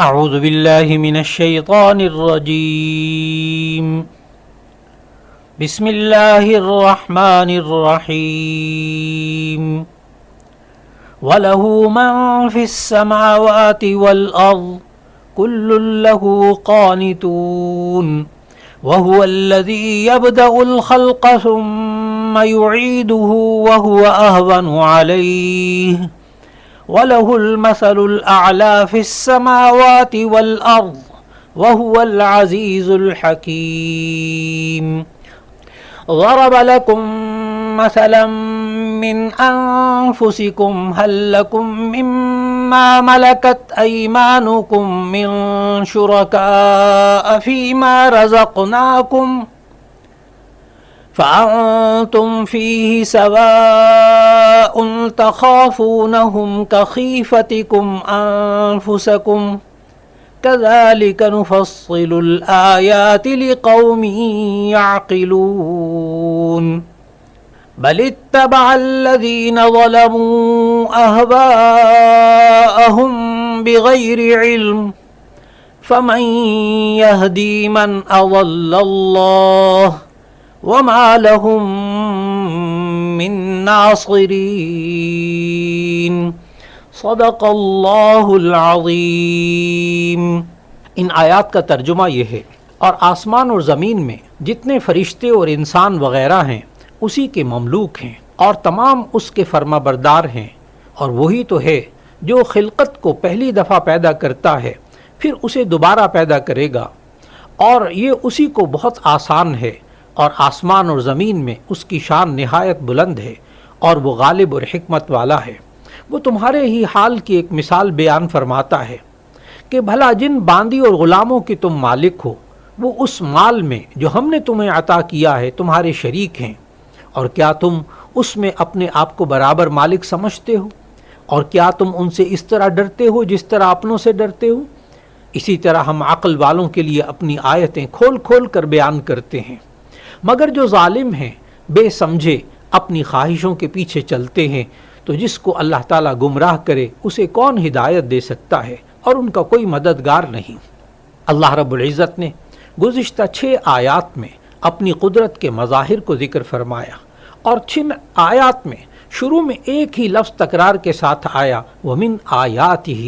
اعوذ باللہ من الشیطان الرجیم بسم اللہ الرحمن الرحیم وَلَهُ مَن فِي السَّمَاوَاتِ وَالْأَرْضِ كُلٌّ لَّهُ قَانِتُونَ وَهُوَ الَّذِي يَبْدَأُ الْخَلْقَ ثُمَّ يُعِيدُهُ وَهُوَ أَهْوَنُ عَلَيْهِ وَلَهُ الْمَثَلُ الْأَعْلَى فِي السَّمَاوَاتِ وَالْأَرْضِ وَهُوَ الْعَزِيزُ الْحَكِيمُ ضَرَبَ لَكُم مَّثَلًا مِّنْ أَنفُسِكُمْ هَل لَّكُم مِّمَّا مَلَكَتْ أَيْمَانُكُم مِّن شُرَكَاءَ فِيمَا رَزَقْنَاكُمْ فأنتم فيه سواء تخافونهم كخيفتكم أنفسكم كذلك نفصل الآيات لقوم يعقلون بل اتبع الذين ظلموا أهواءهم بغير علم فمن يهدي من أضل الله وما لهم من ناصرین صدق اللہ العظیم۔ ان آیات کا ترجمہ یہ ہے، اور آسمان اور زمین میں جتنے فرشتے اور انسان وغیرہ ہیں اسی کے مملوک ہیں اور تمام اس کے فرما بردار ہیں، اور وہی تو ہے جو خلقت کو پہلی دفعہ پیدا کرتا ہے پھر اسے دوبارہ پیدا کرے گا، اور یہ اسی کو بہت آسان ہے، اور آسمان اور زمین میں اس کی شان نہایت بلند ہے اور وہ غالب اور حکمت والا ہے۔ وہ تمہارے ہی حال کی ایک مثال بیان فرماتا ہے کہ بھلا جن باندی اور غلاموں کے تم مالک ہو وہ اس مال میں جو ہم نے تمہیں عطا کیا ہے تمہارے شریک ہیں، اور کیا تم اس میں اپنے آپ کو برابر مالک سمجھتے ہو؟ اور کیا تم ان سے اس طرح ڈرتے ہو جس طرح اپنوں سے ڈرتے ہو؟ اسی طرح ہم عقل والوں کے لیے اپنی آیتیں کھول کھول کر بیان کرتے ہیں، مگر جو ظالم ہیں بے سمجھے اپنی خواہشوں کے پیچھے چلتے ہیں، تو جس کو اللہ تعالیٰ گمراہ کرے اسے کون ہدایت دے سکتا ہے، اور ان کا کوئی مددگار نہیں۔ اللہ رب العزت نے گزشتہ 6 آیات میں اپنی قدرت کے مظاہر کو ذکر فرمایا، اور 6 آیات میں شروع میں ایک ہی لفظ تکرار کے ساتھ آیا، وَمِنْ آیَاتِهِ،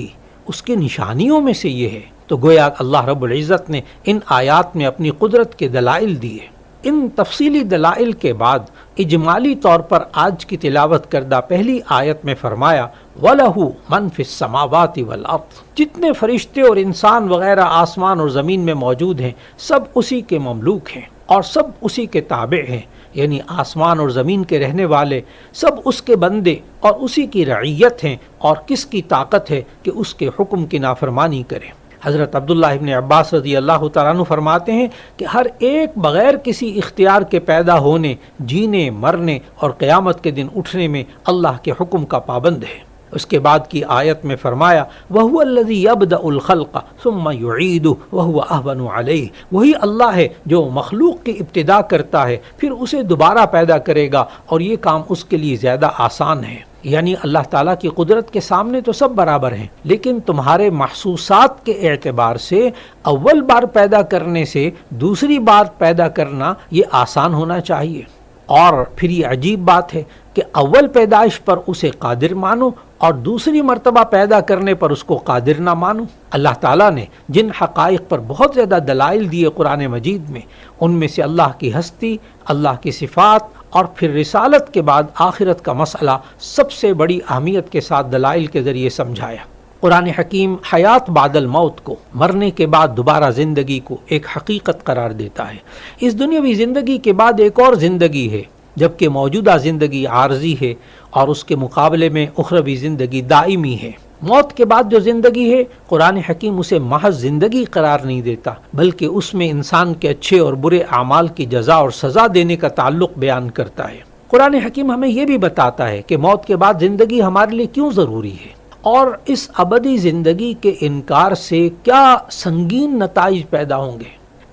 اس کے نشانیوں میں سے یہ ہے۔ تو گویا اللہ رب العزت نے ان آیات میں اپنی قدرت کے دلائل دیے۔ ان تفصیلی دلائل کے بعد اجمالی طور پر آج کی تلاوت کردہ پہلی آیت میں فرمایا وَلَهُ مَن فِي السَّمَاوَاتِ وَالْأَرْضِ، جتنے فرشتے اور انسان وغیرہ آسمان اور زمین میں موجود ہیں سب اسی کے مملوک ہیں اور سب اسی کے تابع ہیں، یعنی آسمان اور زمین کے رہنے والے سب اس کے بندے اور اسی کی رعیت ہیں، اور کس کی طاقت ہے کہ اس کے حکم کی نافرمانی کرے۔ حضرت عبداللہ ابن عباس رضی اللہ تعالیٰ عنہ فرماتے ہیں کہ ہر ایک بغیر کسی اختیار کے پیدا ہونے، جینے، مرنے اور قیامت کے دن اٹھنے میں اللہ کے حکم کا پابند ہے۔ اس کے بعد کی آیت میں فرمایا وَهُوَ الَّذِي يَبْدَأُ الْخَلْقَ ثُمَّ يُعِيدُهُ وَهُوَ أَهْوَنُ عَلَيْهِ، وہی اللہ ہے جو مخلوق کی ابتدا کرتا ہے پھر اسے دوبارہ پیدا کرے گا، اور یہ کام اس کے لیے زیادہ آسان ہے۔ یعنی اللہ تعالیٰ کی قدرت کے سامنے تو سب برابر ہیں، لیکن تمہارے محسوسات کے اعتبار سے اول بار پیدا کرنے سے دوسری بار پیدا کرنا یہ آسان ہونا چاہیے۔ اور پھر یہ عجیب بات ہے کہ اول پیدائش پر اسے قادر مانو اور دوسری مرتبہ پیدا کرنے پر اس کو قادر نہ مانو۔ اللہ تعالیٰ نے جن حقائق پر بہت زیادہ دلائل دیے قرآن مجید میں، ان میں سے اللہ کی ہستی، اللہ کی صفات، اور پھر رسالت کے بعد آخرت کا مسئلہ سب سے بڑی اہمیت کے ساتھ دلائل کے ذریعے سمجھایا۔ قرآن حکیم حیات بعد الموت کو، مرنے کے بعد دوبارہ زندگی کو ایک حقیقت قرار دیتا ہے۔ اس دنیاوی زندگی کے بعد ایک اور زندگی ہے، جبکہ موجودہ زندگی عارضی ہے اور اس کے مقابلے میں اخروی زندگی دائمی ہے۔ موت کے بعد جو زندگی ہے قرآن حکیم اسے محض زندگی قرار نہیں دیتا، بلکہ اس میں انسان کے اچھے اور برے اعمال کی جزا اور سزا دینے کا تعلق بیان کرتا ہے۔ قرآن حکیم ہمیں یہ بھی بتاتا ہے کہ موت کے بعد زندگی ہمارے لیے کیوں ضروری ہے، اور اس ابدی زندگی کے انکار سے کیا سنگین نتائج پیدا ہوں گے۔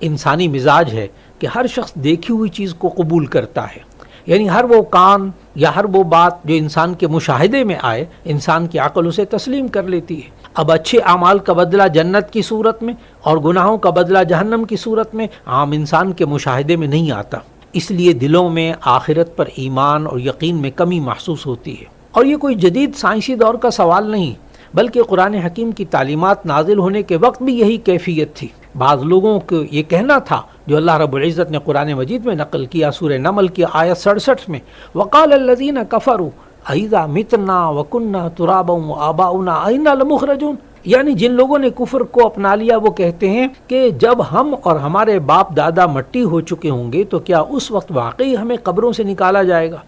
انسانی مزاج ہے کہ ہر شخص دیکھی ہوئی چیز کو قبول کرتا ہے، یعنی ہر وہ کام یا ہر وہ بات جو انسان کے مشاہدے میں آئے انسان کی عقل اسے تسلیم کر لیتی ہے۔ اب اچھے اعمال کا بدلہ جنت کی صورت میں اور گناہوں کا بدلہ جہنم کی صورت میں عام انسان کے مشاہدے میں نہیں آتا، اس لیے دلوں میں آخرت پر ایمان اور یقین میں کمی محسوس ہوتی ہے۔ اور یہ کوئی جدید سائنسی دور کا سوال نہیں، بلکہ قرآن حکیم کی تعلیمات نازل ہونے کے وقت بھی یہی کیفیت تھی۔ بعض لوگوں کو یہ کہنا تھا جو اللہ رب العزت نے قرآن مجید میں نقل کیا سورہ نمل کی آیت 67 میں، وقال الذین کفروا اذا متنا وکنا ترابا وآباؤنا اینا لمخرجون، یعنی جن لوگوں نے کفر کو اپنا لیا وہ کہتے ہیں کہ جب ہم اور ہمارے باپ دادا مٹی ہو چکے ہوں گے تو کیا اس وقت واقعی ہمیں قبروں سے نکالا جائے گا؟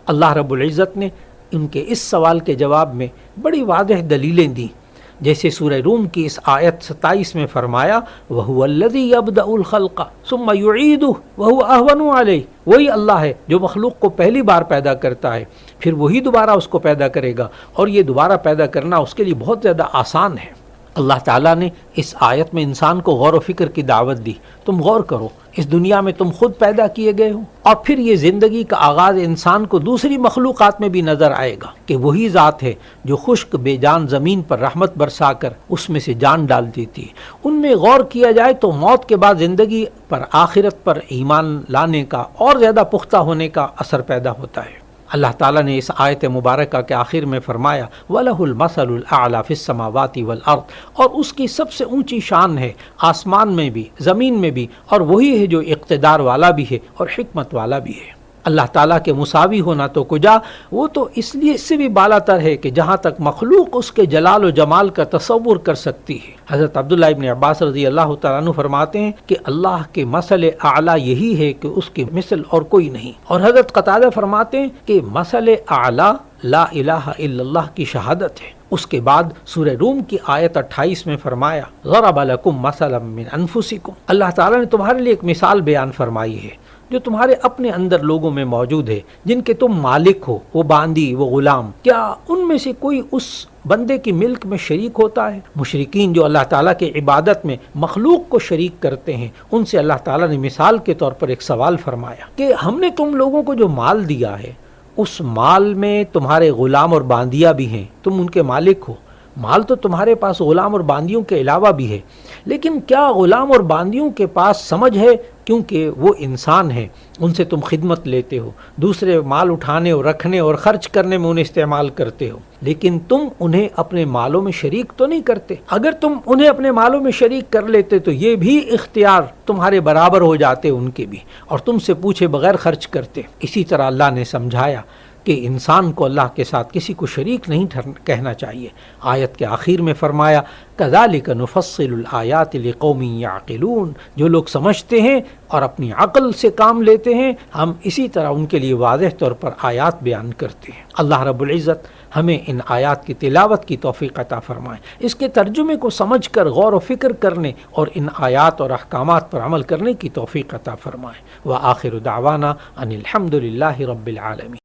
اللہ رب العزت نے ان کے اس سوال کے جواب میں بڑی واضح دلیلیں دیں، جیسے سورہ روم کی اس آیت 27 میں فرمایا وَهُوَ الَّذِي يَبْدَأُ الْخَلْقَ ثُمَّ يُعِيدُهُ وَهُوَ أَهْوَنُ عَلَيْهِ، وہی اللہ ہے جو مخلوق کو پہلی بار پیدا کرتا ہے پھر وہی دوبارہ اس کو پیدا کرے گا، اور یہ دوبارہ پیدا کرنا اس کے لیے بہت زیادہ آسان ہے۔ اللہ تعالیٰ نے اس آیت میں انسان کو غور و فکر کی دعوت دی، تم غور کرو، اس دنیا میں تم خود پیدا کیے گئے ہو، اور پھر یہ زندگی کا آغاز انسان کو دوسری مخلوقات میں بھی نظر آئے گا کہ وہی ذات ہے جو خشک بے جان زمین پر رحمت برسا کر اس میں سے جان ڈال دیتی ہے۔ ان میں غور کیا جائے تو موت کے بعد زندگی پر آخرت پر ایمان لانے کا اور زیادہ پختہ ہونے کا اثر پیدا ہوتا ہے۔ اللہ تعالیٰ نے اس آیت مبارکہ کے آخر میں فرمایا وَلَهُ الْمَثَلُ الْأَعْلَى فِي السَّمَاوَاتِ وَالْأَرْضِ، اور اس کی سب سے اونچی شان ہے آسمان میں بھی زمین میں بھی، اور وہی ہے جو اقتدار والا بھی ہے اور حکمت والا بھی ہے۔ اللہ تعالیٰ کے مساوی ہونا تو کجا، وہ تو اس لیے اس سے بھی بالا تر ہے کہ جہاں تک مخلوق اس کے جلال و جمال کا تصور کر سکتی ہے۔ حضرت عبداللہ ابن عباس رضی اللہ تعالیٰ عنہ فرماتے ہیں کہ اللہ کے مثل اعلیٰ یہی ہے کہ اس کی مثل اور کوئی نہیں، اور حضرت قتادہ فرماتے ہیں کہ مثل اعلیٰ لا الہ الا اللہ کی شہادت ہے۔ اس کے بعد سورہ روم کی آیت 28 میں فرمایا ضرب لکم مثلا من انفسکم، اللہ تعالیٰ نے تمہارے لیے ایک مثال بیان فرمائی ہے جو تمہارے اپنے اندر لوگوں میں موجود ہے، جن کے تم مالک ہو، وہ باندی، وہ غلام، کیا ان میں سے کوئی اس بندے کی ملک میں شریک ہوتا ہے؟ مشرکین جو اللہ تعالیٰ کے عبادت میں مخلوق کو شریک کرتے ہیں، ان سے اللہ تعالیٰ نے مثال کے طور پر ایک سوال فرمایا کہ ہم نے تم لوگوں کو جو مال دیا ہے اس مال میں تمہارے غلام اور باندیاں بھی ہیں، تم ان کے مالک ہو، مال تو تمہارے پاس غلام اور باندیوں کے علاوہ بھی ہے، لیکن کیا غلام اور باندیوں کے پاس سمجھ ہے؟ کیونکہ وہ انسان ہیں، ان سے تم خدمت لیتے ہو، دوسرے مال اٹھانے اور رکھنے اور خرچ کرنے میں انہیں استعمال کرتے ہو، لیکن تم انہیں اپنے مالوں میں شریک تو نہیں کرتے۔ اگر تم انہیں اپنے مالوں میں شریک کر لیتے تو یہ بھی اختیار تمہارے برابر ہو جاتے ان کے بھی، اور تم سے پوچھے بغیر خرچ کرتے۔ اسی طرح اللہ نے سمجھایا کہ انسان کو اللہ کے ساتھ کسی کو شریک نہیں کہنا چاہیے۔ آیت کے آخر میں فرمایا كَذَلِكَ نُفَصِّلُ الْآيَاتِ لِقَوْمٍ يَعْقِلُونَ، جو لوگ سمجھتے ہیں اور اپنی عقل سے کام لیتے ہیں ہم اسی طرح ان کے لیے واضح طور پر آیات بیان کرتے ہیں۔ اللہ رب العزت ہمیں ان آیات کی تلاوت کی توفیق عطا فرمائے، اس کے ترجمے کو سمجھ کر غور و فکر کرنے اور ان آیات اور احکامات پر عمل کرنے کی توفیق عطا فرمائے۔ وآخر دعوانا ان الحمد للہ رب العالمین۔